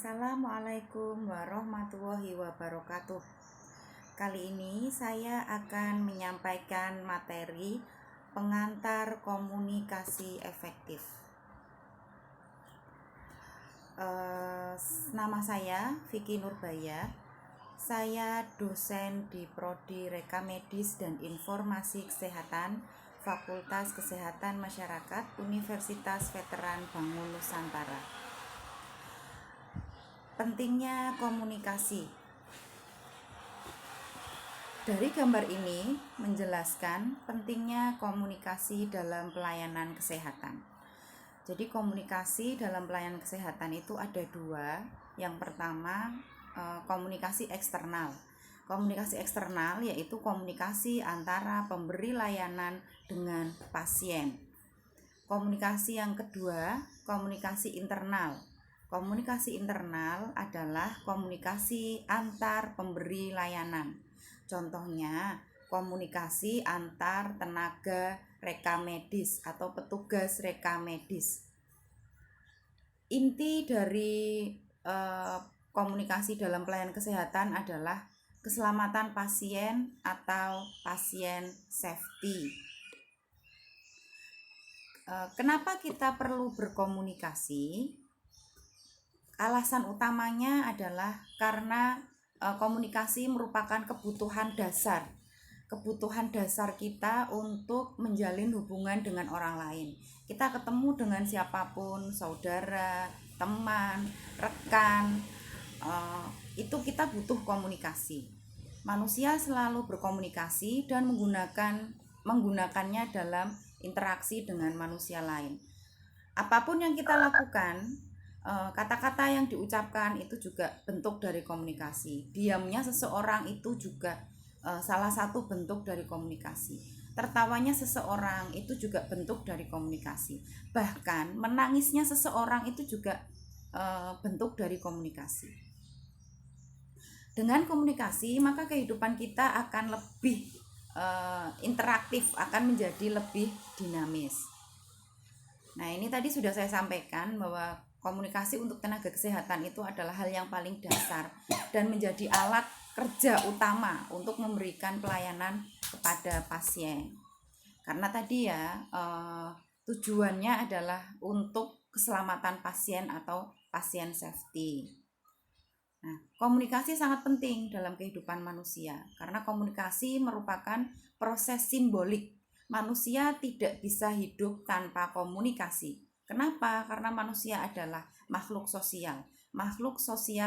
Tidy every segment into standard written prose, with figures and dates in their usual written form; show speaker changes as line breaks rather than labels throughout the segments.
Assalamualaikum warahmatullahi wabarakatuh. Kali ini saya akan menyampaikan materi pengantar komunikasi efektif. Nama saya Vicky Nurbaya. Saya dosen di Prodi Reka Medis dan Informasi Kesehatan Fakultas Kesehatan Masyarakat Universitas Veteran Bangun Nusantara. Pentingnya komunikasi. Dari gambar ini menjelaskan pentingnya komunikasi dalam pelayanan kesehatan. Jadi komunikasi dalam pelayanan kesehatan itu ada dua. Yang pertama komunikasi eksternal. Komunikasi eksternal yaitu komunikasi antara pemberi layanan dengan pasien. Komunikasi yang kedua, komunikasi internal. Komunikasi internal adalah komunikasi antar pemberi layanan. Contohnya, komunikasi antar tenaga reka medis atau petugas reka medis. Inti dari komunikasi dalam pelayanan kesehatan adalah keselamatan pasien atau pasien safety. Kenapa kita perlu berkomunikasi? Alasan utamanya adalah karena komunikasi merupakan kebutuhan dasar kita untuk menjalin hubungan dengan orang lain. Kita ketemu dengan siapapun, saudara, teman, rekan, itu kita butuh komunikasi. Manusia selalu berkomunikasi dan menggunakannya dalam interaksi dengan manusia lain. Apapun yang kita lakukan, kata-kata yang diucapkan itu juga bentuk dari komunikasi. Diamnya seseorang itu juga salah satu bentuk dari komunikasi. Tertawanya seseorang itu juga bentuk dari komunikasi. Bahkan menangisnya seseorang itu juga bentuk dari komunikasi. Dengan komunikasi maka kehidupan kita akan lebih interaktif, akan menjadi lebih dinamis. Nah, ini tadi sudah saya sampaikan bahwa komunikasi untuk tenaga kesehatan itu adalah hal yang paling dasar dan menjadi alat kerja utama untuk memberikan pelayanan kepada pasien. Karena tadi ya tujuannya adalah untuk keselamatan pasien atau pasien safety. Nah, komunikasi sangat penting dalam kehidupan manusia karena komunikasi merupakan proses simbolik. Manusia tidak bisa hidup tanpa komunikasi. Kenapa? Karena manusia adalah makhluk sosial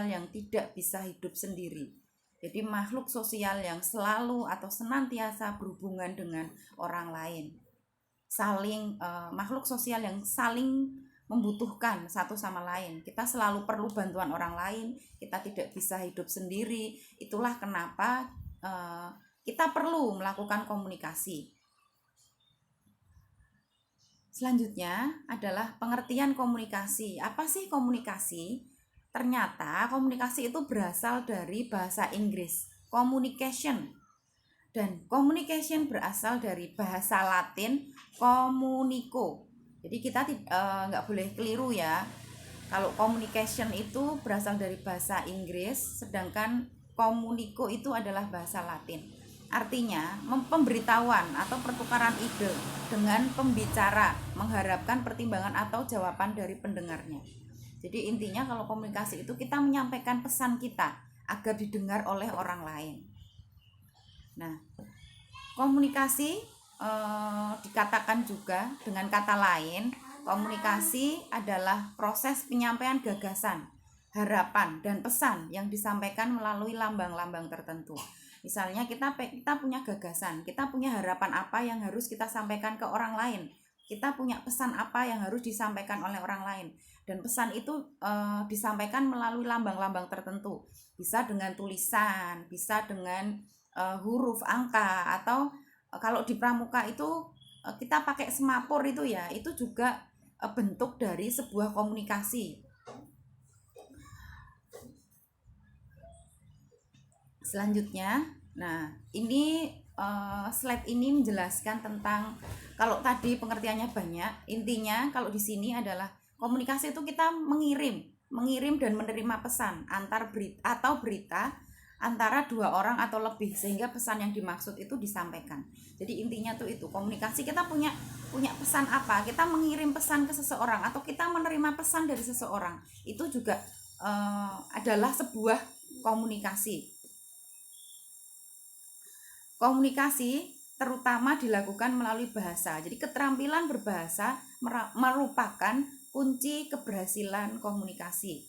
yang tidak bisa hidup sendiri. Jadi makhluk sosial yang selalu atau senantiasa berhubungan dengan orang lain. Makhluk sosial yang saling membutuhkan satu sama lain. Kita selalu perlu bantuan orang lain. Kita tidak bisa hidup sendiri. Itulah kenapa kita perlu melakukan komunikasi. Selanjutnya adalah pengertian komunikasi. Apa sih komunikasi? Ternyata komunikasi itu berasal dari bahasa Inggris, communication. Dan communication berasal dari bahasa Latin communico. Jadi kita nggak boleh keliru ya. Kalau communication itu berasal dari bahasa Inggris, sedangkan communico itu adalah bahasa Latin. Artinya, pemberitahuan atau pertukaran ide dengan pembicara, mengharapkan pertimbangan atau jawaban dari pendengarnya. Jadi intinya kalau komunikasi itu kita menyampaikan pesan kita agar didengar oleh orang lain. Nah, komunikasi dikatakan juga dengan kata lain, komunikasi adalah proses penyampaian gagasan, harapan, dan pesan yang disampaikan melalui lambang-lambang tertentu. Misalnya kita punya gagasan, kita punya harapan apa yang harus kita sampaikan ke orang lain, kita punya pesan apa yang harus disampaikan oleh orang lain, dan pesan itu disampaikan melalui lambang-lambang tertentu, bisa dengan tulisan, bisa dengan huruf, angka, atau kalau di pramuka itu kita pakai semapur itu ya, itu juga bentuk dari sebuah komunikasi. Selanjutnya, nah ini slide ini menjelaskan tentang, kalau tadi pengertiannya banyak, intinya kalau di sini adalah komunikasi itu kita mengirim mengirim dan menerima pesan berita antara dua orang atau lebih, sehingga pesan yang dimaksud itu disampaikan. Jadi intinya tuh itu komunikasi, kita punya pesan apa, kita mengirim pesan ke seseorang atau kita menerima pesan dari seseorang, itu juga adalah sebuah komunikasi. Komunikasi terutama dilakukan melalui bahasa. Jadi keterampilan berbahasa merupakan kunci keberhasilan komunikasi.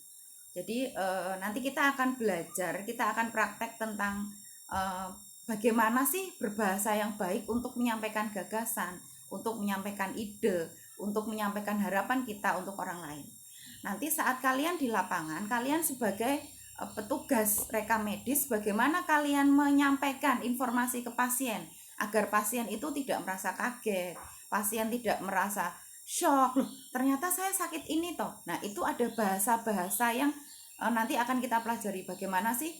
Jadi nanti kita akan belajar, kita akan praktek tentang bagaimana sih berbahasa yang baik untuk menyampaikan gagasan, untuk menyampaikan ide, untuk menyampaikan harapan kita untuk orang lain. Nanti saat kalian di lapangan, kalian sebagai petugas rekam medis, bagaimana kalian menyampaikan informasi ke pasien agar pasien itu tidak merasa kaget, pasien tidak merasa shock, loh ternyata saya sakit ini toh. Nah itu ada bahasa-bahasa yang nanti akan kita pelajari, bagaimana sih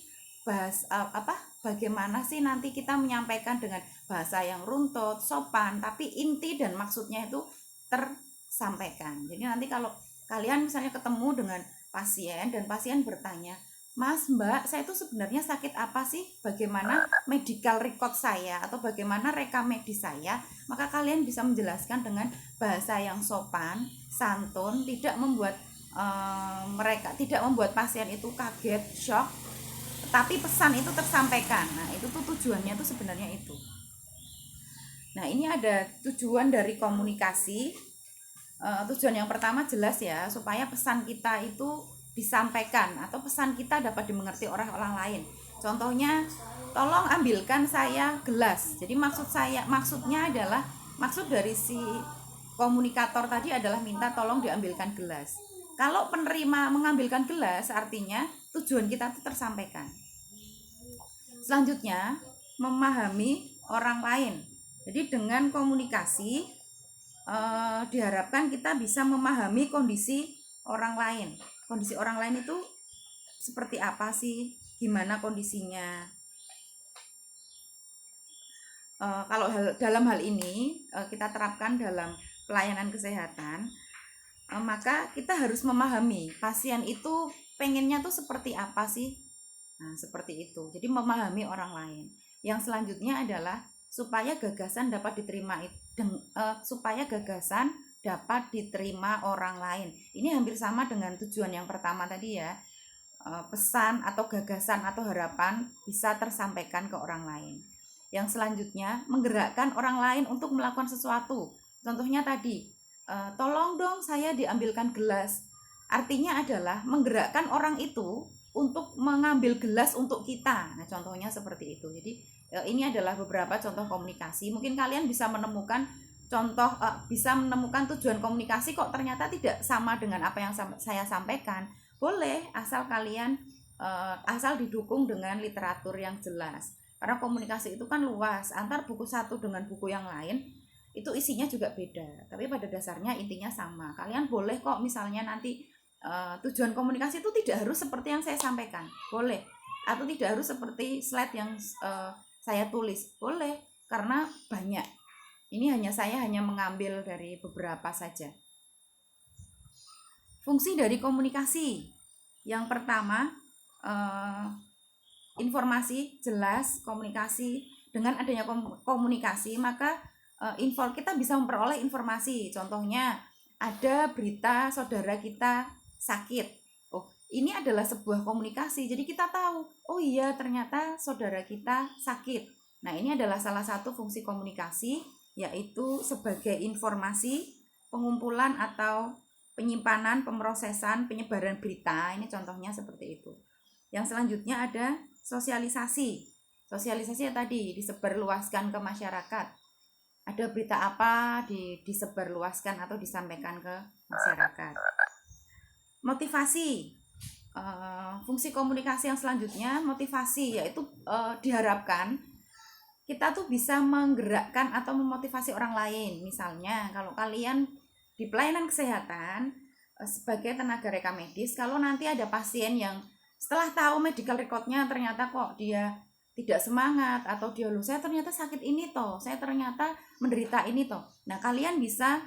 bagaimana sih nanti kita menyampaikan dengan bahasa yang runtut, sopan, tapi inti dan maksudnya itu tersampaikan. Jadi nanti kalau kalian misalnya ketemu dengan pasien dan pasien bertanya, Mas, Mbak, saya itu sebenarnya sakit apa sih? Bagaimana medical record saya atau bagaimana rekam medis saya? Maka kalian bisa menjelaskan dengan bahasa yang sopan, santun, tidak membuat pasien itu kaget, shock, tapi pesan itu tersampaikan. Nah, itu tuh tujuannya tuh sebenarnya itu. Nah, ini ada tujuan dari komunikasi. Tujuan yang pertama jelas ya, supaya pesan kita itu disampaikan atau pesan kita dapat dimengerti oleh orang lain. Contohnya, tolong ambilkan saya gelas. Jadi maksudnya adalah, maksud dari si komunikator tadi adalah minta tolong diambilkan gelas. Kalau penerima mengambilkan gelas, artinya tujuan kita itu tersampaikan. Selanjutnya, memahami orang lain. Jadi dengan komunikasi diharapkan kita bisa memahami kondisi orang lain. Kondisi orang lain itu seperti apa sih? Gimana kondisinya? Kalau dalam hal ini kita terapkan dalam pelayanan kesehatan, maka kita harus memahami pasien itu pengennya tuh seperti apa sih? Nah, seperti itu. Jadi memahami orang lain. Yang selanjutnya adalah supaya gagasan dapat diterima orang lain. Ini hampir sama dengan tujuan yang pertama tadi ya. Pesan atau gagasan atau harapan bisa tersampaikan ke orang lain. Yang selanjutnya, menggerakkan orang lain untuk melakukan sesuatu. Contohnya tadi, tolong dong saya diambilkan gelas. Artinya adalah menggerakkan orang itu untuk mengambil gelas untuk kita. Nah, contohnya seperti itu. Jadi ini adalah beberapa contoh komunikasi. Mungkin kalian bisa menemukan tujuan komunikasi kok ternyata tidak sama dengan apa yang saya sampaikan. Boleh, asal kalian asal didukung dengan literatur yang jelas. Karena komunikasi itu kan luas, antar buku satu dengan buku yang lain itu isinya juga beda, tapi pada dasarnya intinya sama. Kalian boleh kok misalnya nanti tujuan komunikasi itu tidak harus seperti yang saya sampaikan, boleh, atau tidak harus seperti slide yang saya tulis, boleh, karena banyak. Ini saya hanya mengambil dari beberapa saja. Fungsi dari komunikasi yang pertama, informasi jelas. Komunikasi, dengan adanya komunikasi maka kita bisa memperoleh informasi. Contohnya ada berita saudara kita sakit, ini adalah sebuah komunikasi. Jadi kita tahu, oh iya ternyata saudara kita sakit. Nah, ini adalah salah satu fungsi komunikasi, yaitu sebagai informasi, pengumpulan atau penyimpanan, pemrosesan, penyebaran berita. Ini contohnya seperti itu. Yang selanjutnya ada sosialisasi. Sosialisasi tadi disebarluaskan ke masyarakat. Ada berita apa disebarluaskan atau disampaikan ke masyarakat. Motivasi. Fungsi komunikasi yang selanjutnya motivasi, yaitu diharapkan kita tuh bisa menggerakkan atau memotivasi orang lain. Misalnya kalau kalian di pelayanan kesehatan sebagai tenaga rekam medis, kalau nanti ada pasien yang setelah tahu medical recordnya ternyata kok dia tidak semangat, atau dia saya ternyata sakit ini toh, saya ternyata menderita ini toh. Nah, kalian bisa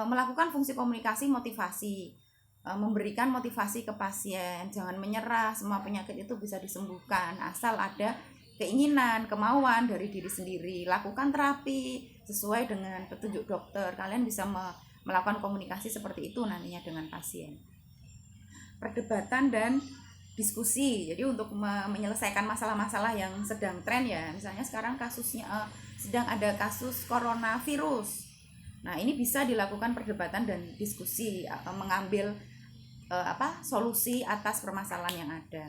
melakukan fungsi komunikasi motivasi. memberikan motivasi ke pasien, jangan menyerah, semua penyakit itu bisa disembuhkan asal ada keinginan, kemauan dari diri sendiri. Lakukan terapi sesuai dengan petunjuk dokter. Kalian bisa melakukan komunikasi seperti itu nantinya dengan pasien. Perdebatan dan diskusi. Jadi untuk menyelesaikan masalah-masalah yang sedang tren ya. Misalnya sekarang kasusnya sedang ada kasus coronavirus. Nah, ini bisa dilakukan perdebatan dan diskusi, mengambil solusi atas permasalahan yang ada.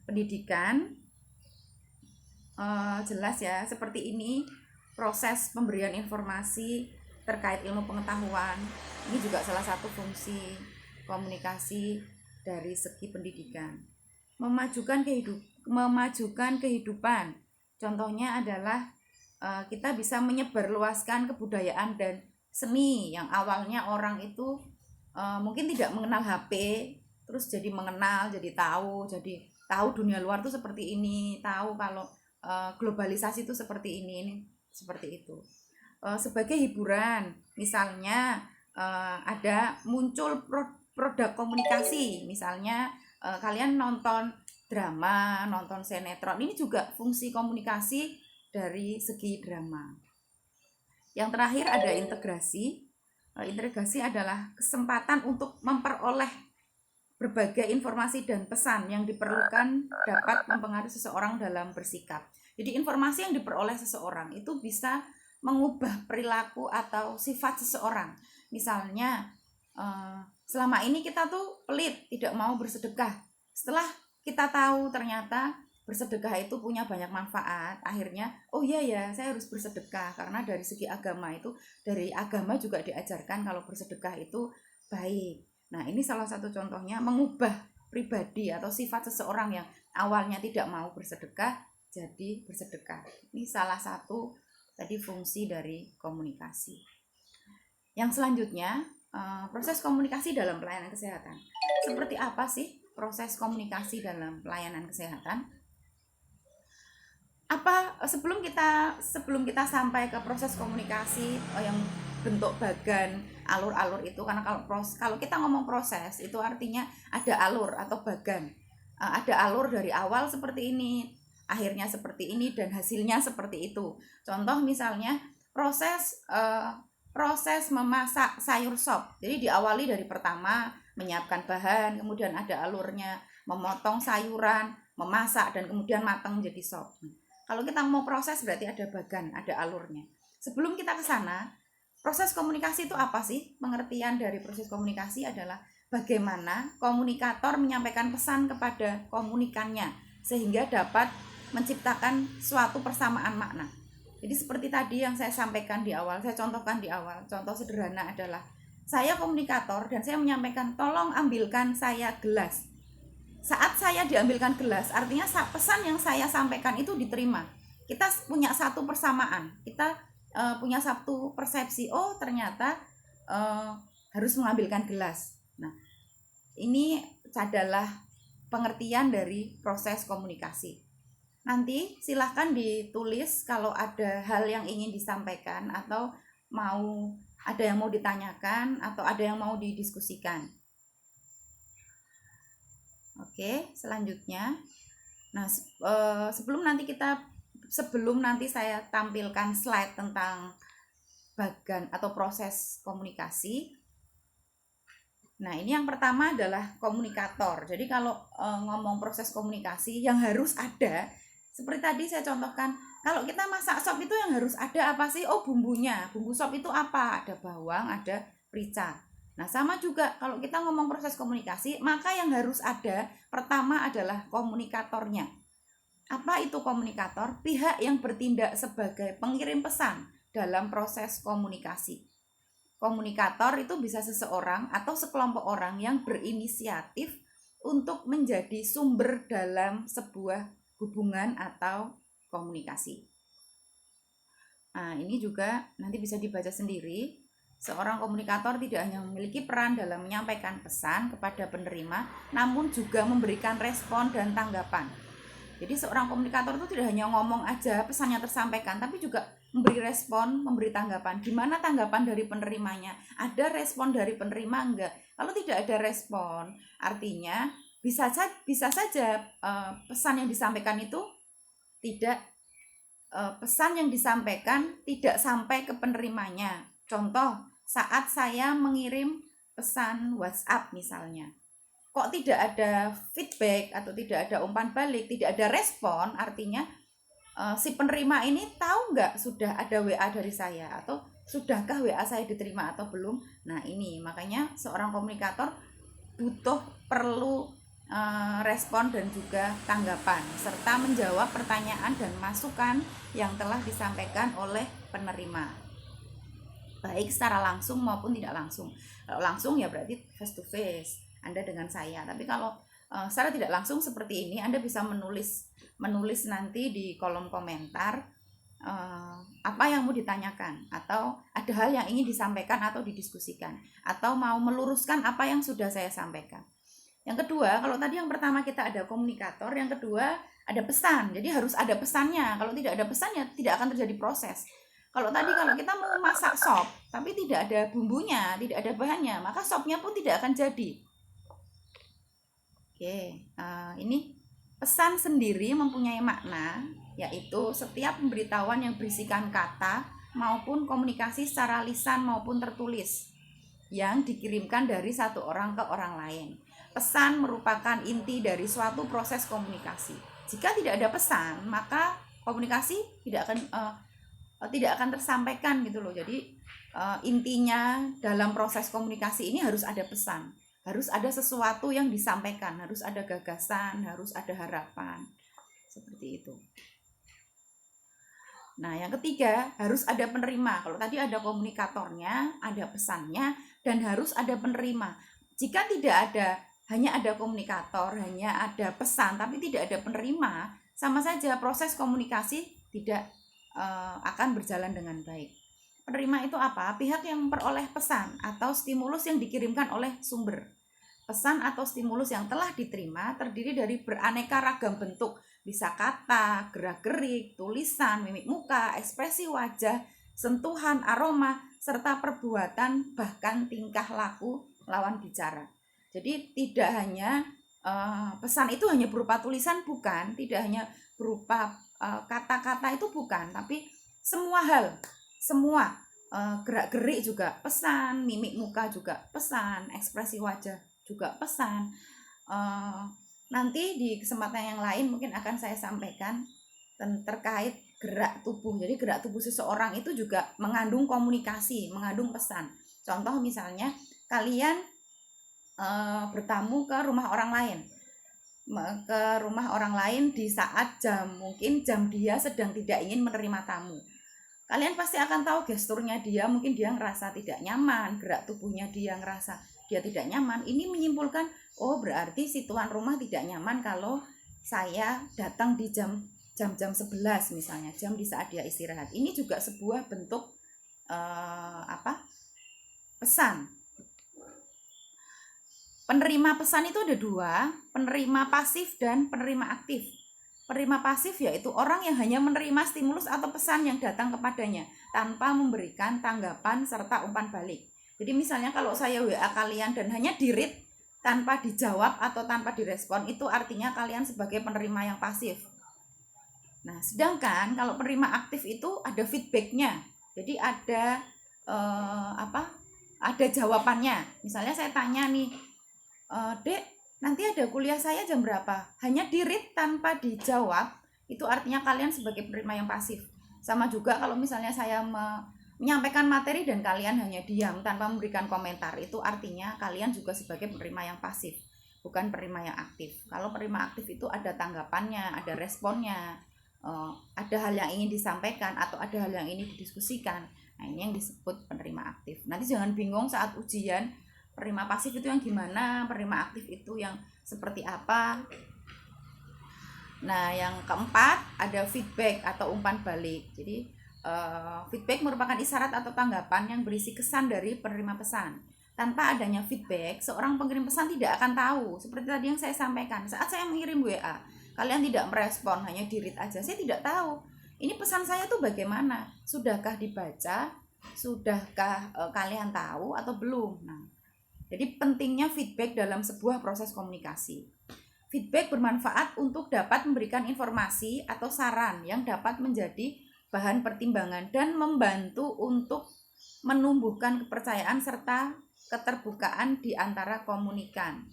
Pendidikan jelas ya, seperti ini proses pemberian informasi terkait ilmu pengetahuan. Ini juga salah satu fungsi komunikasi dari segi pendidikan. Memajukan kehidupan. Contohnya adalah kita bisa menyebarluaskan kebudayaan dan seni yang awalnya orang itu mungkin tidak mengenal HP, terus jadi mengenal, jadi tahu dunia luar tuh seperti ini, tahu kalau globalisasi itu seperti ini seperti itu. Sebagai hiburan, misalnya ada muncul produk komunikasi, misalnya kalian nonton drama, nonton sinetron, ini juga fungsi komunikasi dari segi drama. Yang terakhir ada integrasi. Integrasi adalah kesempatan untuk memperoleh berbagai informasi dan pesan yang diperlukan dapat mempengaruhi seseorang dalam bersikap. Jadi informasi yang diperoleh seseorang itu bisa mengubah perilaku atau sifat seseorang. Misalnya selama ini kita tuh pelit, tidak mau bersedekah. Setelah kita tahu ternyata bersedekah itu punya banyak manfaat, akhirnya oh iya ya, saya harus bersedekah. Karena dari segi agama itu, dari agama juga diajarkan kalau bersedekah itu baik. Nah, ini salah satu contohnya mengubah pribadi atau sifat seseorang yang awalnya tidak mau bersedekah jadi bersedekah. Ini salah satu tadi fungsi dari komunikasi. Yang selanjutnya, proses komunikasi dalam pelayanan kesehatan. Seperti apa sih proses komunikasi dalam pelayanan kesehatan? Sebelum kita sampai ke proses komunikasi yang bentuk bagan, alur-alur itu, karena kalau kita ngomong proses itu artinya ada alur atau bagan. Ada alur dari awal seperti ini, akhirnya seperti ini, dan hasilnya seperti itu. Contoh misalnya proses memasak sayur sop. Jadi diawali dari pertama menyiapkan bahan, kemudian ada alurnya, memotong sayuran, memasak, dan kemudian matang menjadi sop. Kalau kita mau proses berarti ada bagan, ada alurnya. Sebelum kita ke sana, proses komunikasi itu apa sih? Pengertian dari proses komunikasi adalah bagaimana komunikator menyampaikan pesan kepada komunikannya sehingga dapat menciptakan suatu persamaan makna. Jadi seperti tadi yang saya sampaikan di awal, saya contohkan di awal. Contoh sederhana adalah saya komunikator dan saya menyampaikan tolong ambilkan saya gelas. Saat saya diambilkan gelas, artinya pesan yang saya sampaikan itu diterima. Kita punya satu persamaan, kita punya satu persepsi, oh ternyata harus mengambilkan gelas. Nah, ini adalah pengertian dari proses komunikasi. Nanti silahkan ditulis kalau ada hal yang ingin disampaikan atau ada yang mau ditanyakan atau ada yang mau didiskusikan. Oke, selanjutnya. Nah, sebelum nanti saya tampilkan slide tentang bagan atau proses komunikasi. Nah, ini yang pertama adalah komunikator. Jadi kalau ngomong proses komunikasi yang harus ada, seperti tadi saya contohkan, kalau kita masak sop itu yang harus ada apa sih? Oh, bumbunya. Bumbu sop itu apa? Ada bawang, ada merica. Nah, sama juga kalau kita ngomong proses komunikasi, maka yang harus ada pertama adalah komunikatornya. Apa itu komunikator? Pihak yang bertindak sebagai pengirim pesan dalam proses komunikasi. Komunikator itu bisa seseorang atau sekelompok orang yang berinisiatif untuk menjadi sumber dalam sebuah hubungan atau komunikasi. Nah, ini juga nanti bisa dibaca sendiri. Seorang komunikator tidak hanya memiliki peran dalam menyampaikan pesan kepada penerima, namun juga memberikan respon dan tanggapan. Jadi seorang komunikator itu tidak hanya ngomong aja pesannya tersampaikan, tapi juga memberi respon, memberi tanggapan. Gimana tanggapan dari penerimanya? Ada respon dari penerima enggak? Kalau tidak ada respon, artinya bisa saja pesan yang disampaikan itu tidak pesan yang disampaikan tidak sampai ke penerimanya. Contoh, saat saya mengirim pesan WhatsApp misalnya, kok tidak ada feedback atau tidak ada umpan balik, tidak ada respon, artinya si penerima ini tahu nggak sudah ada WA dari saya atau sudahkah WA saya diterima atau belum. Nah ini makanya seorang komunikator perlu respon dan juga tanggapan serta menjawab pertanyaan dan masukan yang telah disampaikan oleh penerima, baik secara langsung maupun tidak langsung. Kalau langsung ya berarti face to face Anda dengan saya, tapi kalau secara tidak langsung seperti ini, Anda bisa menulis nanti di kolom komentar apa yang mau ditanyakan, atau ada hal yang ingin disampaikan atau didiskusikan, atau mau meluruskan apa yang sudah saya sampaikan. Yang kedua, kalau tadi yang pertama kita ada komunikator, yang kedua ada pesan. Jadi harus ada pesannya. Kalau tidak ada pesannya, tidak akan terjadi proses. Kalau kita mau masak sop, tapi tidak ada bumbunya, tidak ada bahannya, maka sopnya pun tidak akan jadi. Oke, ini pesan sendiri mempunyai makna, yaitu setiap pemberitahuan yang berisikan kata maupun komunikasi secara lisan maupun tertulis yang dikirimkan dari satu orang ke orang lain. Pesan merupakan inti dari suatu proses komunikasi. Jika tidak ada pesan, maka komunikasi tidak akan tersampaikan gitu loh. Jadi intinya dalam proses komunikasi ini harus ada pesan, harus ada sesuatu yang disampaikan, harus ada gagasan, harus ada harapan, seperti itu. Nah, yang ketiga, harus ada penerima. Kalau tadi ada komunikatornya, ada pesannya, dan harus ada penerima. Jika hanya ada komunikator, hanya ada pesan, tapi tidak ada penerima, sama saja proses komunikasi tidak akan berjalan dengan baik. Penerima itu apa? Pihak yang memperoleh pesan atau stimulus yang dikirimkan oleh sumber. Pesan atau stimulus yang telah diterima terdiri dari beraneka ragam bentuk, bisa kata, gerak-gerik, tulisan, mimik muka, ekspresi wajah, sentuhan, aroma, serta perbuatan, bahkan tingkah laku lawan bicara. Jadi tidak hanya pesan itu hanya berupa tulisan, bukan, tidak hanya berupa kata-kata itu, bukan, tapi semua hal, semua gerak-gerik juga pesan, mimik muka juga pesan, ekspresi wajah juga pesan. Nanti di kesempatan yang lain mungkin akan saya sampaikan terkait gerak tubuh. Jadi gerak tubuh seseorang itu juga mengandung komunikasi, mengandung pesan. Contoh misalnya kalian bertamu ke rumah orang lain di saat mungkin jam dia sedang tidak ingin menerima tamu. Kalian pasti akan tahu gesturnya dia, mungkin dia ngerasa tidak nyaman, gerak tubuhnya dia ngerasa dia tidak nyaman. Ini menyimpulkan, oh berarti si tuan rumah tidak nyaman kalau saya datang di jam 11 misalnya, jam di saat dia istirahat. Ini juga sebuah bentuk pesan. Penerima pesan itu ada dua, penerima pasif dan penerima aktif. Penerima pasif yaitu orang yang hanya menerima stimulus atau pesan yang datang kepadanya tanpa memberikan tanggapan serta umpan balik. Jadi misalnya kalau saya WA kalian dan hanya di-read tanpa dijawab atau tanpa direspon, itu artinya kalian sebagai penerima yang pasif. Nah, sedangkan kalau penerima aktif itu ada feedbacknya. Jadi ada ada jawabannya. Misalnya saya tanya nih, Dek, nanti ada kuliah saya jam berapa? Hanya di-read tanpa dijawab, itu artinya kalian sebagai penerima yang pasif. Sama juga kalau misalnya saya menyampaikan materi dan kalian hanya diam tanpa memberikan komentar, itu artinya kalian juga sebagai penerima yang pasif, bukan penerima yang aktif. Kalau penerima aktif itu ada tanggapannya, ada responnya, ada hal yang ingin disampaikan atau ada hal yang ingin didiskusikan. Nah, ini yang disebut penerima aktif. Nanti jangan bingung saat ujian, penerima pasif itu yang gimana, penerima aktif itu yang seperti apa. Nah, yang keempat ada feedback atau umpan balik. Jadi feedback merupakan isyarat atau tanggapan yang berisi kesan dari penerima pesan. Tanpa adanya feedback, seorang pengirim pesan tidak akan tahu. Seperti tadi yang saya sampaikan, saat saya mengirim WA, kalian tidak merespon, hanya di-read aja, saya tidak tahu ini pesan saya tuh bagaimana, sudahkah dibaca, sudahkah kalian tahu atau belum. Nah, Jadi pentingnya feedback dalam sebuah proses komunikasi. Feedback bermanfaat untuk dapat memberikan informasi atau saran yang dapat menjadi bahan pertimbangan dan membantu untuk menumbuhkan kepercayaan serta keterbukaan di antara komunikan.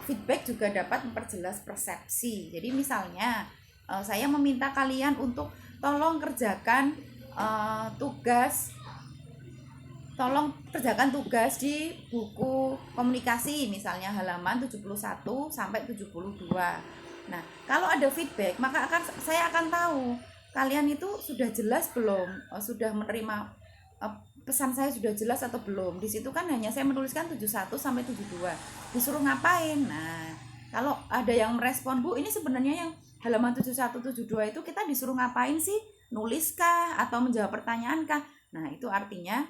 Feedback juga dapat memperjelas persepsi. Jadi misalnya saya meminta kalian untuk tolong kerjakan tugas di buku komunikasi, misalnya halaman 71 sampai 72. Nah, kalau ada feedback, maka saya akan tahu kalian itu sudah jelas belum, sudah menerima pesan saya sudah jelas atau belum. Di situ kan hanya saya menuliskan 71 sampai 72. Disuruh ngapain? Nah, kalau ada yang merespon, "Bu, ini sebenarnya yang halaman 71 72 itu kita disuruh ngapain sih? Nuliskah atau menjawab pertanyaan kah?" Nah, itu artinya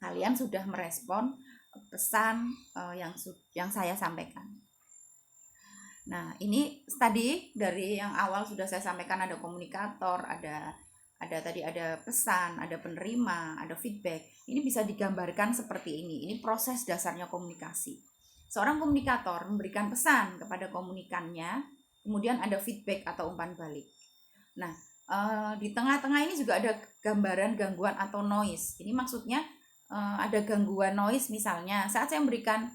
kalian sudah merespon pesan yang saya sampaikan. Nah, ini tadi dari yang awal sudah saya sampaikan, ada komunikator, ada pesan, ada penerima, ada feedback. Ini bisa digambarkan seperti ini. Ini proses dasarnya komunikasi. Seorang komunikator memberikan pesan kepada komunikannya, kemudian ada feedback atau umpan balik. Nah, di tengah-tengah ini juga ada gambaran gangguan atau noise. Ini maksudnya ada gangguan noise, misalnya saat saya memberikan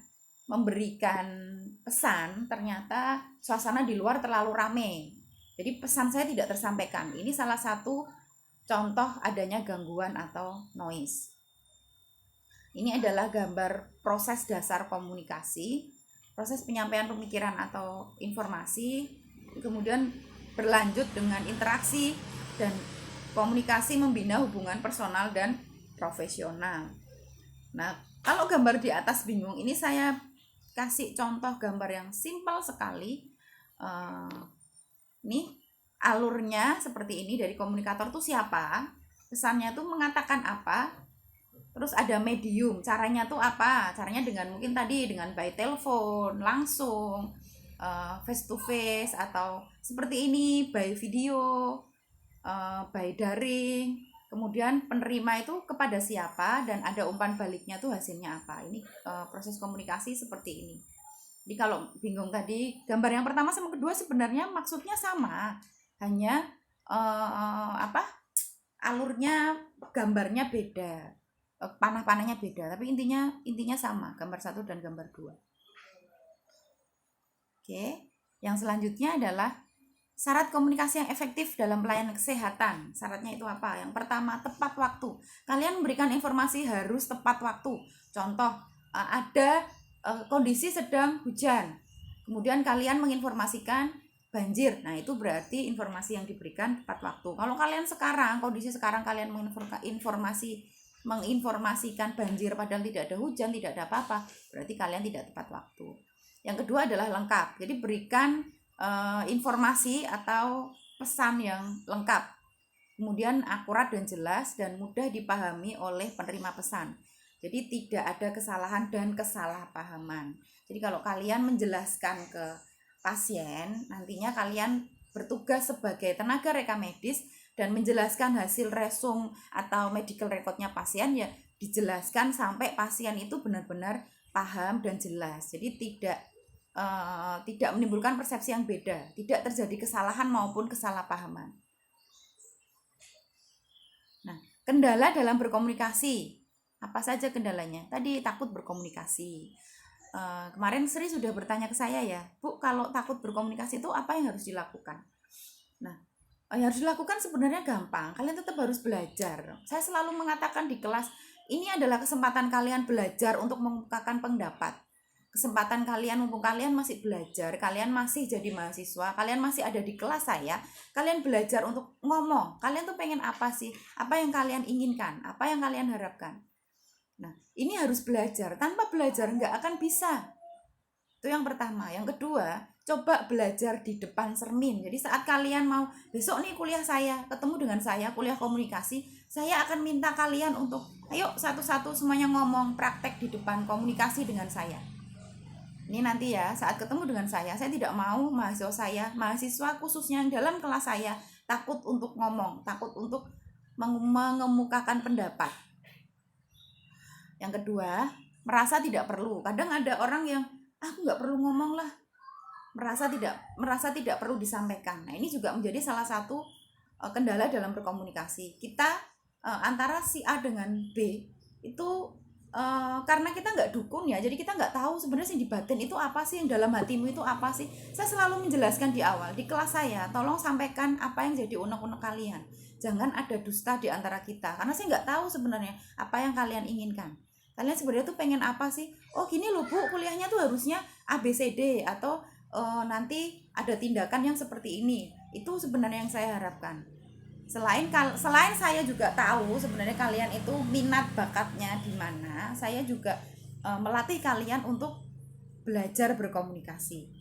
pesan, ternyata suasana di luar terlalu ramai, jadi pesan saya tidak tersampaikan. Ini salah satu contoh adanya gangguan atau noise. Ini adalah gambar proses dasar komunikasi, proses penyampaian pemikiran atau informasi, kemudian berlanjut dengan interaksi dan komunikasi membina hubungan personal dan profesional. Nah, kalau gambar di atas bingung, ini saya kasih contoh gambar yang simpel sekali. Nih alurnya seperti ini, dari komunikator tuh siapa, pesannya tuh mengatakan apa, terus ada medium, caranya tuh apa, caranya mungkin tadi dengan by telepon langsung, face to face, atau seperti ini by video, by daring. Kemudian penerima itu kepada siapa, dan ada umpan baliknya tuh hasilnya apa. Ini proses komunikasi seperti ini. Jadi kalau bingung tadi, gambar yang pertama sama kedua sebenarnya maksudnya sama, hanya alurnya, gambarnya beda, panah-panahnya beda, tapi intinya sama, gambar 1 dan gambar 2. Oke, yang selanjutnya adalah syarat komunikasi yang efektif dalam pelayanan kesehatan. Syaratnya itu apa? Yang pertama, tepat waktu. Kalian memberikan informasi harus tepat waktu. Contoh, ada kondisi sedang hujan, kemudian kalian menginformasikan banjir. Nah, itu berarti informasi yang diberikan tepat waktu. Kalau kalian kondisi sekarang kalian menginformasikan banjir padahal tidak ada hujan, tidak ada apa-apa, berarti kalian tidak tepat waktu. Yang kedua adalah lengkap. Jadi berikan informasi atau pesan yang lengkap, kemudian akurat dan jelas dan mudah dipahami oleh penerima pesan. Jadi tidak ada kesalahan dan kesalahpahaman. Jadi kalau kalian menjelaskan ke pasien, nantinya kalian bertugas sebagai tenaga reka medis dan menjelaskan hasil resum atau medical recordnya pasien, ya dijelaskan sampai pasien itu benar-benar paham dan jelas. Jadi tidak menimbulkan persepsi yang beda, tidak terjadi kesalahan maupun kesalahpahaman. Nah, kendala dalam berkomunikasi, apa saja kendalanya? Tadi takut berkomunikasi. Kemarin Sri sudah bertanya ke saya ya, Bu, kalau takut berkomunikasi itu apa yang harus dilakukan? Nah, yang harus dilakukan sebenarnya gampang, kalian tetap harus belajar. Saya selalu mengatakan di kelas, ini adalah kesempatan kalian belajar untuk mengungkapkan pendapat. Kesempatan kalian, mumpung kalian masih belajar, kalian masih jadi mahasiswa, kalian masih ada di kelas saya, kalian belajar untuk ngomong. Kalian tuh pengen apa sih? Apa yang kalian inginkan? Apa yang kalian harapkan? Nah, ini harus belajar. Tanpa belajar nggak akan bisa. Itu yang pertama. Yang kedua, coba belajar di depan cermin. Jadi saat kalian mau, besok nih kuliah saya, ketemu dengan saya, kuliah komunikasi, saya akan minta kalian untuk, ayo satu-satu semuanya ngomong, praktek di depan, komunikasi dengan saya. Ini nanti ya, saat ketemu dengan saya tidak mau mahasiswa khususnya yang dalam kelas saya takut untuk ngomong, takut untuk mengemukakan pendapat. Yang kedua, merasa tidak perlu. Kadang ada orang yang aku nggak perlu ngomong lah, merasa tidak perlu disampaikan. Nah, ini juga menjadi salah satu kendala dalam berkomunikasi. Kita antara si A dengan B itu karena kita nggak dukun ya, jadi kita nggak tahu sebenarnya yang di batin itu apa sih, yang dalam hatimu itu apa sih. Saya selalu menjelaskan di awal di kelas saya, tolong sampaikan apa yang jadi unek-unek kalian, jangan ada dusta di antara kita, karena saya nggak tahu sebenarnya apa yang kalian inginkan. Kalian sebenarnya tuh pengen apa sih? Oh gini loh Bu, kuliahnya tuh harusnya ABCD, atau nanti ada tindakan yang seperti ini. Itu sebenarnya yang saya harapkan. Selain saya juga tahu sebenarnya kalian itu minat bakatnya di mana, saya juga melatih kalian untuk belajar berkomunikasi.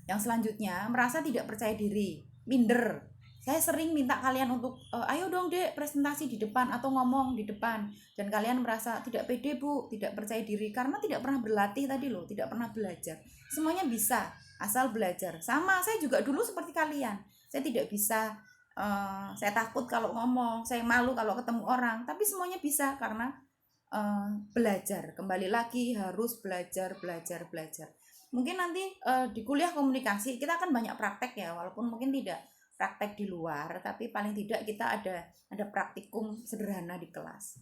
Yang selanjutnya, merasa tidak percaya diri, minder. Saya sering minta kalian untuk ayo dong Dek presentasi di depan atau ngomong di depan, dan kalian merasa tidak pede Bu, tidak percaya diri karena tidak pernah berlatih tadi loh, tidak pernah belajar. Semuanya bisa asal belajar. Sama saya juga dulu seperti kalian. Saya tidak bisa, saya takut kalau ngomong, saya malu kalau ketemu orang, tapi semuanya bisa karena belajar. Kembali lagi harus belajar. Mungkin nanti di kuliah komunikasi kita akan banyak praktek ya, walaupun mungkin tidak praktek di luar, tapi paling tidak kita ada praktikum sederhana di kelas.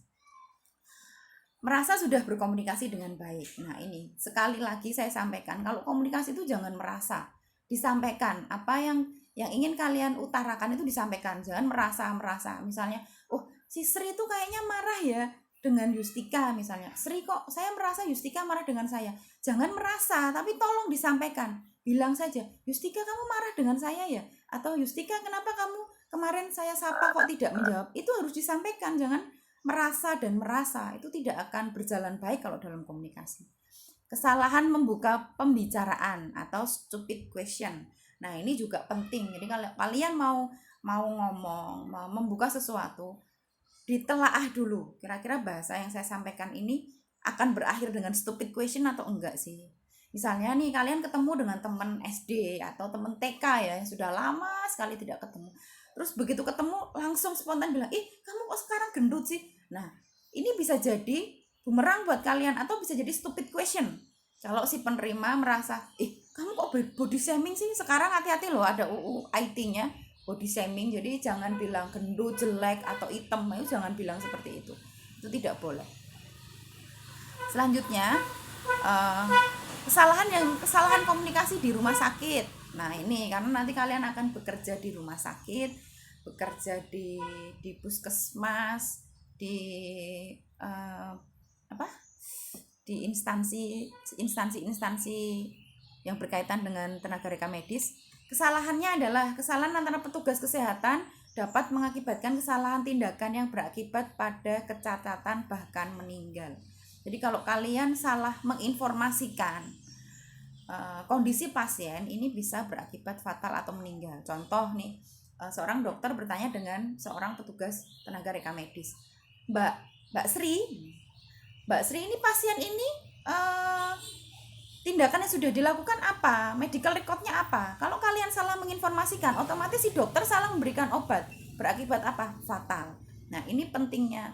Merasa sudah berkomunikasi dengan baik. Nah, ini sekali lagi saya sampaikan, kalau komunikasi itu jangan merasa, disampaikan apa yang ingin kalian utarakan itu disampaikan, jangan merasa. Misalnya, oh si Sri itu kayaknya marah ya dengan Yustika misalnya. Sri, kok saya merasa Yustika marah dengan saya. Jangan merasa, tapi tolong disampaikan. Bilang saja, Yustika kamu marah dengan saya ya? Atau Yustika kenapa kamu kemarin saya sapa kok tidak menjawab? Itu harus disampaikan, jangan merasa. Itu tidak akan berjalan baik kalau dalam komunikasi. Kesalahan membuka pembicaraan atau stupid question. Nah, ini juga penting. Jadi kalau kalian mau ngomong, mau membuka sesuatu, ditelaah dulu. Kira-kira bahasa yang saya sampaikan ini akan berakhir dengan stupid question atau enggak sih? Misalnya nih kalian ketemu dengan teman SD atau teman TK ya, yang sudah lama sekali tidak ketemu. Terus begitu ketemu langsung spontan bilang, "Ih, kamu kok sekarang gendut sih?" Nah, ini bisa jadi bumerang buat kalian atau bisa jadi stupid question. Kalau si penerima merasa, kamu kok body shaming sih? Sekarang hati-hati loh, ada UU IT-nya, body shaming. Jadi jangan bilang gendut, jelek, atau hitam. Itu jangan bilang seperti itu. Itu tidak boleh. Selanjutnya, kesalahan komunikasi di rumah sakit. Nah, ini karena nanti kalian akan bekerja di rumah sakit, bekerja di puskesmas, di di instansi yang berkaitan dengan tenaga reka medis. Kesalahannya adalah kesalahan antara petugas kesehatan dapat mengakibatkan kesalahan tindakan yang berakibat pada kecacatan bahkan meninggal. Jadi kalau kalian salah menginformasikan kondisi pasien, ini bisa berakibat fatal atau meninggal. Contoh nih, seorang dokter bertanya dengan seorang petugas tenaga reka medis, Mbak Sri, ini pasien ini tindakan yang sudah dilakukan apa, medical recordnya apa. Kalau kalian salah menginformasikan, otomatis si dokter salah memberikan obat, berakibat apa? Fatal. Nah, ini pentingnya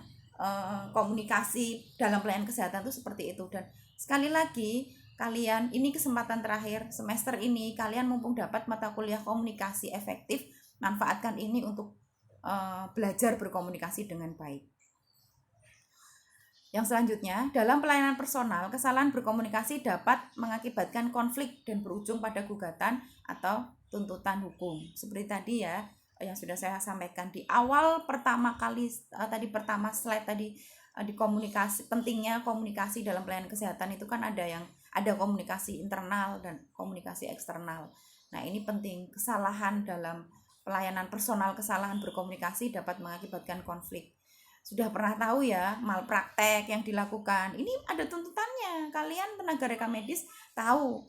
komunikasi dalam pelayanan kesehatan itu seperti itu. Dan sekali lagi, kalian ini kesempatan terakhir semester ini, kalian mumpung dapat mata kuliah komunikasi efektif, manfaatkan ini untuk belajar berkomunikasi dengan baik. Yang selanjutnya, dalam pelayanan personal, kesalahan berkomunikasi dapat mengakibatkan konflik dan berujung pada gugatan atau tuntutan hukum. Seperti tadi ya, yang sudah saya sampaikan di awal pertama slide tadi, di komunikasi, pentingnya komunikasi dalam pelayanan kesehatan itu kan ada komunikasi internal dan komunikasi eksternal. Nah, ini penting. Kesalahan dalam pelayanan personal, kesalahan berkomunikasi dapat mengakibatkan konflik. Sudah pernah tahu ya malpraktek yang dilakukan, ini ada tuntutannya. Kalian tenaga reka medis tahu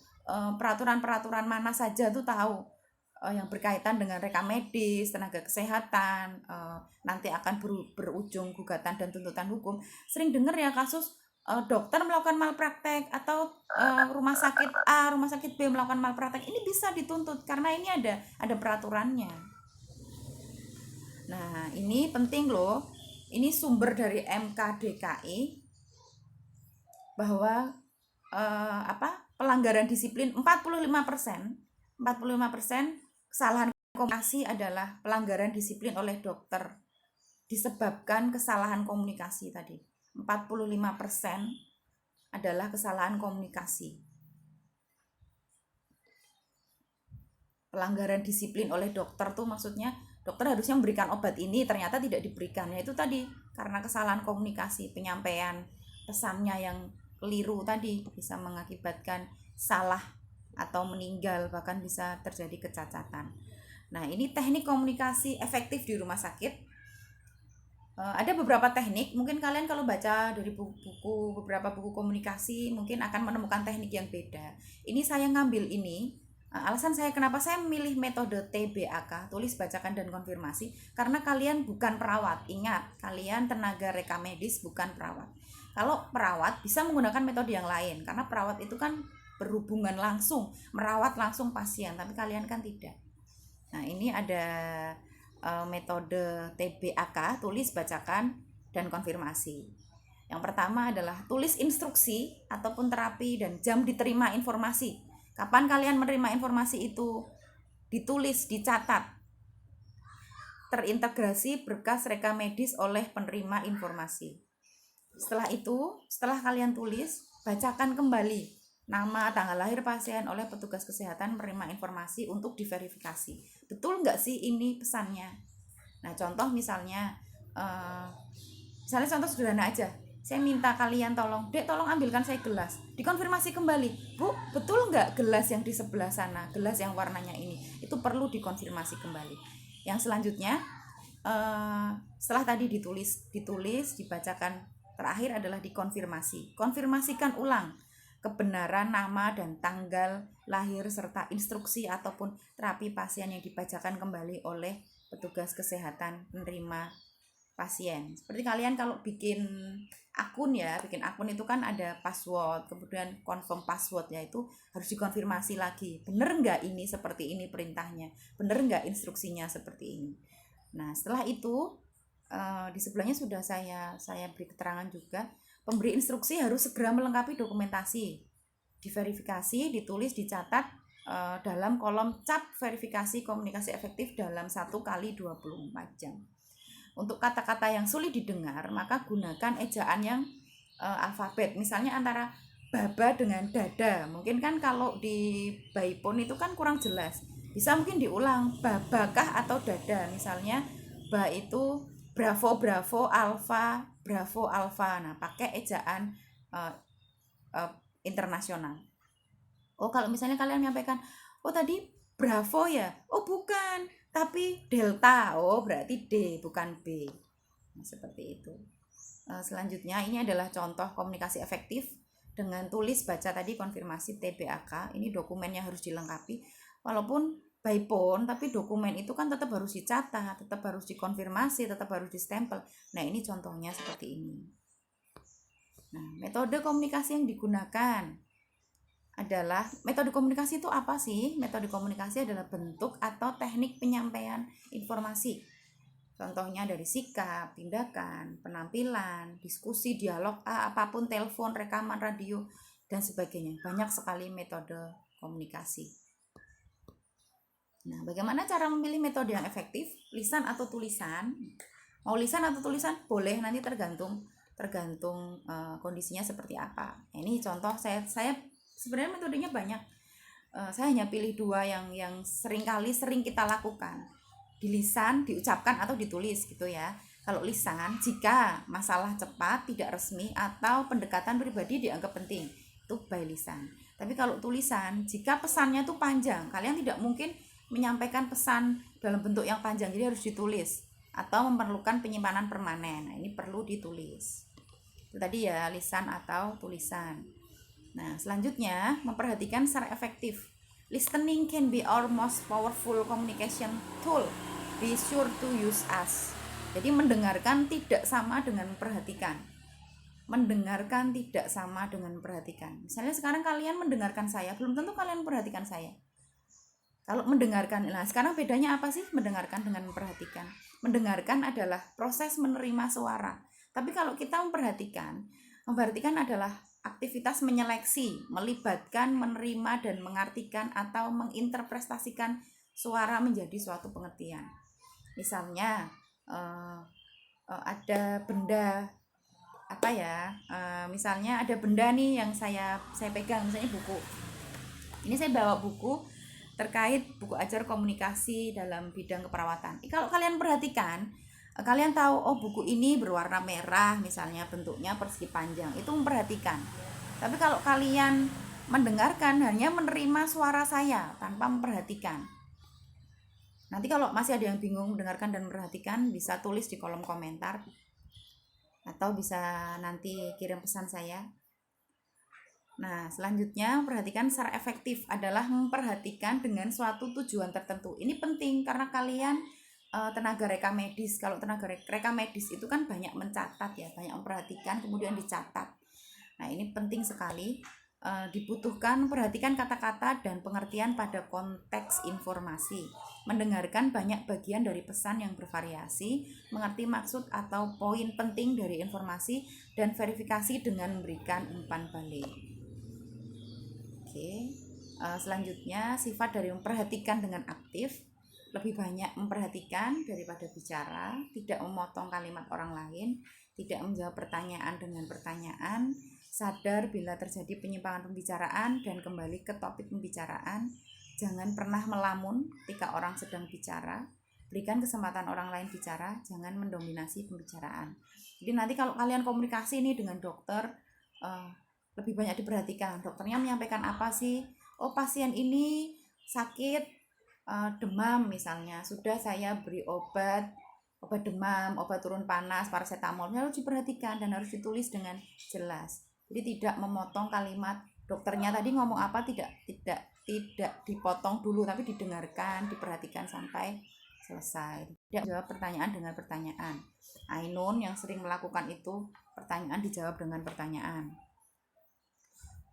peraturan-peraturan mana saja tuh tahu, yang berkaitan dengan reka medis, tenaga kesehatan, nanti akan berujung gugatan dan tuntutan hukum. Sering dengar ya kasus dokter melakukan malpraktek atau rumah sakit A, rumah sakit B melakukan malpraktek. Ini bisa dituntut karena ini ada peraturannya. Nah, ini penting loh. Ini sumber dari MKDKI. bahwa pelanggaran disiplin 45% kesalahan komunikasi adalah pelanggaran disiplin oleh dokter disebabkan kesalahan komunikasi tadi. 45% adalah kesalahan komunikasi. Pelanggaran disiplin oleh dokter tuh maksudnya dokter harusnya memberikan obat ini ternyata tidak diberikan. Ya itu tadi karena kesalahan komunikasi, penyampaian pesannya yang keliru tadi bisa mengakibatkan salah atau meninggal, bahkan bisa terjadi kecacatan. Nah, ini teknik komunikasi efektif di rumah sakit. Ada beberapa teknik, mungkin kalian kalau baca dari beberapa buku komunikasi mungkin akan menemukan teknik yang beda. Ini saya ngambil ini, alasan saya kenapa saya memilih metode TBAK, tulis, bacakan, dan konfirmasi, karena kalian bukan perawat. Ingat, kalian tenaga reka medis, bukan perawat. Kalau perawat bisa menggunakan metode yang lain, karena perawat itu kan berhubungan langsung, merawat langsung pasien, tapi kalian kan tidak. Nah, ini ada metode TBAK, tulis, bacakan, dan konfirmasi. Yang pertama adalah tulis instruksi ataupun terapi dan jam diterima informasi. Kapan kalian menerima informasi itu? Ditulis, dicatat. Terintegrasi berkas reka medis oleh penerima informasi. Setelah itu, setelah kalian tulis, bacakan kembali nama, tanggal lahir pasien oleh petugas kesehatan, menerima informasi untuk diverifikasi. Betul nggak sih ini pesannya? Nah, contoh misalnya contoh sederhana aja. Saya minta kalian tolong, Dek, tolong ambilkan saya gelas. Dikonfirmasi kembali, Bu, betul nggak gelas yang di sebelah sana, gelas yang warnanya ini? Itu perlu dikonfirmasi kembali. Yang selanjutnya, setelah tadi ditulis, dibacakan, terakhir adalah dikonfirmasi. Konfirmasikan ulang kebenaran nama dan tanggal lahir serta instruksi ataupun terapi pasien yang dibacakan kembali oleh petugas kesehatan penerima pasien. Seperti kalian kalau bikin akun itu kan ada password, kemudian confirm password, yaitu harus dikonfirmasi lagi. Bener nggak ini seperti ini perintahnya? Bener nggak instruksinya seperti ini? Nah, setelah itu di sebelahnya sudah saya beri keterangan juga. Pemberi instruksi harus segera melengkapi dokumentasi, diverifikasi, ditulis, dicatat dalam kolom cap verifikasi komunikasi efektif dalam 1x24 jam. Untuk kata-kata yang sulit didengar, maka gunakan ejaan yang alfabet. Misalnya antara baba dengan dada. Mungkin kan kalau di Baipon itu kan kurang jelas. Bisa mungkin diulang, babakah atau dada. Misalnya ba itu bravo bravo alfa bravo alfa. Nah, pakai ejaan internasional. Oh, kalau misalnya kalian menyampaikan, oh tadi bravo ya, oh bukan, tapi delta, oh berarti D bukan B. Nah, seperti itu. Selanjutnya ini adalah contoh komunikasi efektif dengan tulis, baca tadi, konfirmasi, TBAK. Ini dokumennya harus dilengkapi, walaupun by phone, tapi dokumen itu kan tetap harus dicatat, tetap harus dikonfirmasi, tetap harus distempel. Nah, ini contohnya seperti ini. Nah, metode komunikasi yang digunakan adalah, metode komunikasi itu apa sih? Metode komunikasi adalah bentuk atau teknik penyampaian informasi. Contohnya dari sikap, tindakan, penampilan, diskusi, dialog, apapun, telepon, rekaman, radio, dan sebagainya. Banyak sekali metode komunikasi. Nah, bagaimana cara memilih metode yang efektif? Lisan atau tulisan? Mau lisan atau tulisan? Boleh, nanti tergantung kondisinya seperti apa. Nah, ini contoh saya sebenarnya metodenya banyak. Saya hanya pilih 2 yang sering kita lakukan. Di lisan, diucapkan atau ditulis gitu ya. Kalau lisan, jika masalah cepat, tidak resmi, atau pendekatan pribadi dianggap penting, itu by lisan. Tapi kalau tulisan, jika pesannya itu panjang, kalian tidak mungkin menyampaikan pesan dalam bentuk yang panjang, jadi harus ditulis atau memerlukan penyimpanan permanen. Nah, ini perlu ditulis. Itu tadi ya, lisan atau tulisan. Nah, selanjutnya memperhatikan secara efektif. Listening can be our most powerful communication tool. Be sure to use us. Jadi mendengarkan tidak sama dengan memperhatikan. Mendengarkan tidak sama dengan memperhatikan. Misalnya sekarang kalian mendengarkan saya, belum tentu kalian memperhatikan saya. Kalau mendengarkan, nah sekarang bedanya apa sih mendengarkan dengan memperhatikan? Mendengarkan adalah proses menerima suara. Tapi kalau kita memperhatikan adalah aktivitas menyeleksi, melibatkan, menerima, dan mengartikan atau menginterpretasikan suara menjadi suatu pengertian. Misalnya ada benda apa ya, misalnya ada benda nih yang saya pegang, misalnya buku. Ini saya bawa buku terkait buku ajar komunikasi dalam bidang keperawatan. Kalau kalian perhatikan, kalian tahu oh buku ini berwarna merah misalnya, bentuknya persegi panjang, itu memperhatikan. Tapi kalau kalian mendengarkan hanya menerima suara saya tanpa memperhatikan, nanti kalau masih ada yang bingung mendengarkan dan memperhatikan, bisa tulis di kolom komentar atau bisa nanti kirim pesan saya. Nah, selanjutnya perhatikan secara efektif adalah memperhatikan dengan suatu tujuan tertentu. Ini penting karena kalian tenaga reka medis. Kalau tenaga reka medis itu kan banyak mencatat ya, banyak memperhatikan kemudian dicatat. Nah, ini penting sekali. Dibutuhkan perhatikan kata-kata dan pengertian pada konteks informasi, mendengarkan banyak bagian dari pesan yang bervariasi, mengerti maksud atau poin penting dari informasi, dan verifikasi dengan memberikan umpan balik. Oke, selanjutnya sifat dari memperhatikan dengan aktif, lebih banyak memperhatikan daripada bicara, tidak memotong kalimat orang lain, tidak menjawab pertanyaan dengan pertanyaan, sadar bila terjadi penyimpangan pembicaraan dan kembali ke topik pembicaraan, jangan pernah melamun ketika orang sedang bicara, berikan kesempatan orang lain bicara, jangan mendominasi pembicaraan. Jadi nanti kalau kalian komunikasi nih dengan dokter, lebih banyak diperhatikan. Dokternya menyampaikan apa sih? Oh pasien ini sakit demam misalnya, sudah saya beri obat demam, obat turun panas, paracetamolnya harus diperhatikan dan harus ditulis dengan jelas. Jadi tidak memotong kalimat dokternya tadi ngomong apa, tidak dipotong dulu, tapi didengarkan, diperhatikan sampai selesai. Tidak jawab pertanyaan dengan pertanyaan. Ainun yang sering melakukan itu, pertanyaan dijawab dengan pertanyaan.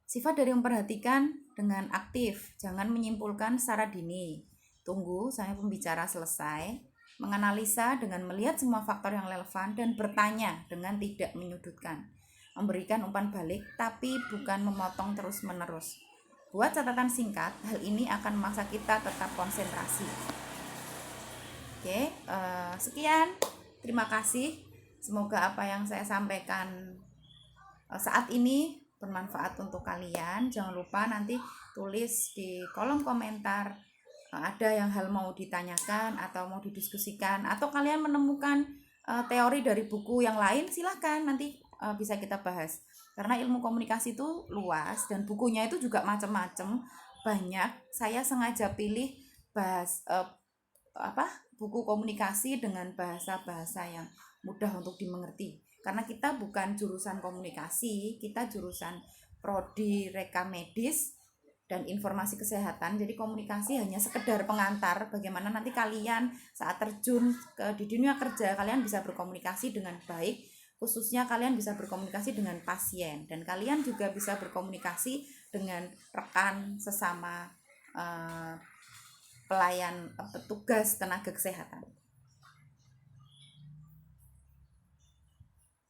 Sifat dari memperhatikan dengan aktif, jangan menyimpulkan secara dini. Tunggu sampai pembicara selesai, menganalisa dengan melihat semua faktor yang relevan dan bertanya dengan tidak menyudutkan. Memberikan umpan balik tapi bukan memotong terus-menerus. Buat catatan singkat, hal ini akan memaksa kita tetap konsentrasi. Oke, sekian. Terima kasih. Semoga apa yang saya sampaikan saat ini bermanfaat untuk kalian. Jangan lupa nanti tulis di kolom komentar ada yang hal mau ditanyakan atau mau didiskusikan, atau kalian menemukan teori dari buku yang lain, silahkan nanti bisa kita bahas. Karena ilmu komunikasi itu luas dan bukunya itu juga macam-macam, banyak. Saya sengaja pilih buku komunikasi dengan bahasa-bahasa yang mudah untuk dimengerti. Karena kita bukan jurusan komunikasi, kita jurusan prodi reka medis dan informasi kesehatan. Jadi komunikasi hanya sekedar pengantar bagaimana nanti kalian saat terjun di dunia kerja, kalian bisa berkomunikasi dengan baik, khususnya kalian bisa berkomunikasi dengan pasien, dan kalian juga bisa berkomunikasi dengan rekan sesama pelayan, petugas tenaga kesehatan.